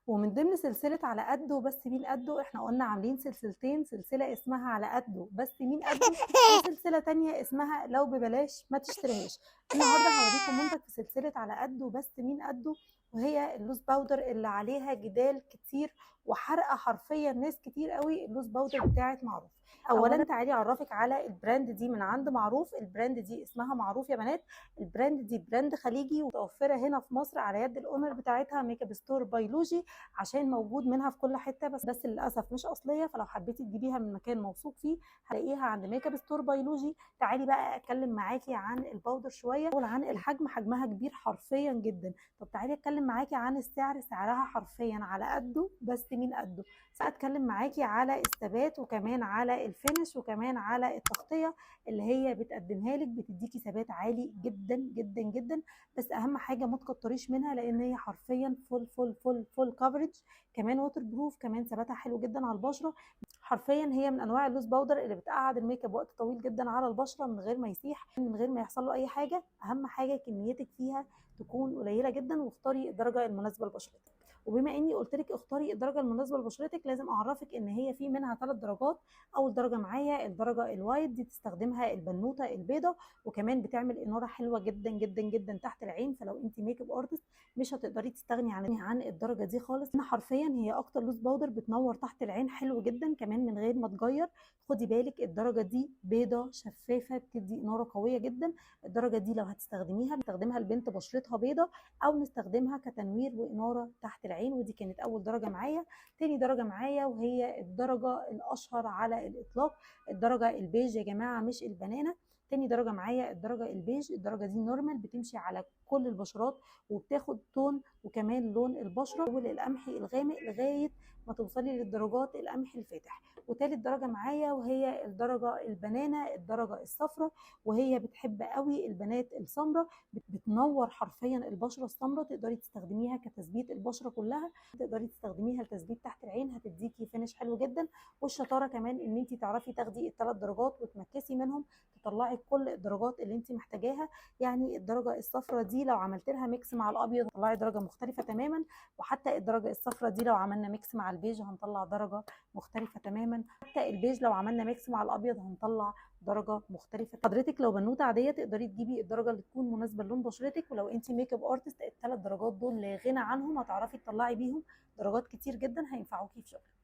ومن ضمن سلسلة على قده بس مين قده، احنا قلنا عاملين سلسلتين، سلسلة اسمها على قده بس مين قده، وسلسلة تانية اسمها لو ببلاش ما تشتريهاش. النهاردة هوريكم منتج في سلسلة على قده بس مين قده، وهي اللوز باودر اللي عليها جدال كتير وحرقة حرفيا ناس كتير قوي. اللوز باودر بتاعت معروف. اولا تعالي اعرفك على البراند دي من عند معروف. البراند دي اسمها معروف يا بنات. البراند دي براند خليجي ومتوفره هنا في مصر على يد الاونر بتاعتها ميك اب ستور بيولوجي، عشان موجود منها في كل حته، بس للاسف مش اصليه، فلو حبيتي تجيبيها من مكان موثوق فيه هلاقيها عند ميك اب ستور بيولوجي. تعالي بقى اتكلم معاكي عن الباودر شويه. عن الحجم، حجمها كبير حرفيا جدا. طب تعالي اتكلم معاكي عن السعر. سعرها حرفيا على قده بس مين قده. اتكلم معاكي على الثبات وكمان على الفينش وكمان على التغطيه اللي هي بتقدمها لك، بتديكي ثبات عالي جدا جدا جدا. بس اهم حاجه ما تكتريش منها لان هي حرفيا فول فول فول فول كفرج. كمان ووتر بروف، كمان ثباتها حلو جدا على البشره. حرفيا هي من انواع اللوز باودر اللي بتقعد الميك اب وقت طويل جدا على البشره من غير ما يسيح، من غير ما يحصل له اي حاجه. اهم حاجه كميتك فيها تكون قليله جدا، واختاري الدرجه المناسبه لبشرتك. وبما اني قلت لك اختاري الدرجه المناسبه لبشرتك، لازم اعرفك ان هي في منها 3 درجات. اول درجه معايا الدرجه الوايت، دي تستخدمها البنوته البيضه، وكمان بتعمل اناره حلوه جدا جدا جدا تحت العين. فلو انت ميك اب ارتست مش هتقدري تستغني عن الدرجه دي خالص. إن حرفيا هي اكتر لوز باودر بتنور تحت العين حلو جدا كمان من غير ما تغير. خدي بالك الدرجه دي بيضه شفافه، بتدي اناره قويه جدا. الدرجه دي لو هتستخدميها نستخدمها لبنت بشرتها بيضه، او نستخدمها كتنوير واناره تحت العين. ودي كانت اول درجه معايا. تاني درجه معايا وهي الدرجه الاشهر على الاطلاق، الدرجه البيج يا جماعه مش البنانه. تاني درجه معايا الدرجه البيج. الدرجه دي نورمال، بتمشي على كل البشرات وبتاخد تون وكمان لون البشره والقمحي الغامق لغايه ما توصلي للدرجات القمحي الفاتح. وتالت درجه معايا وهي الدرجه البنانه، الدرجه الصفراء، وهي بتحب قوي البنات السمراء. بتنور حرفيا البشره السمراء. تقدري تستخدميها كتثبيت البشره كلها، تقدري تستخدميها لتثبيت تحت العين، هتديكي فينش حلو جدا. والشطاره كمان ان انت تعرفي تاخدي ال3 درجات وتمكسي منهم، تطلعي كل الدرجات اللي انت محتاجاها. يعني الدرجه الصفراء دي لو عملت لها ميكس مع الابيض هتطلعي درجه مختلفه تماما، وحتى الدرجه الصفراء دي لو عملنا ميكس مع البيج هنطلع درجه مختلفه تماما. حتى البيج لو عملنا ميكس مع الابيض هنطلع درجه مختلفه. حضرتك لو بنوته عاديه تقدري تجيبي الدرجه اللي تكون مناسبه للون بشرتك، ولو انت ميك اب ارتست ال3 درجات دول لا غنى عنهم، هتعرفي تطلعي بيهم درجات كتير جدا هينفعوكي في شغلك.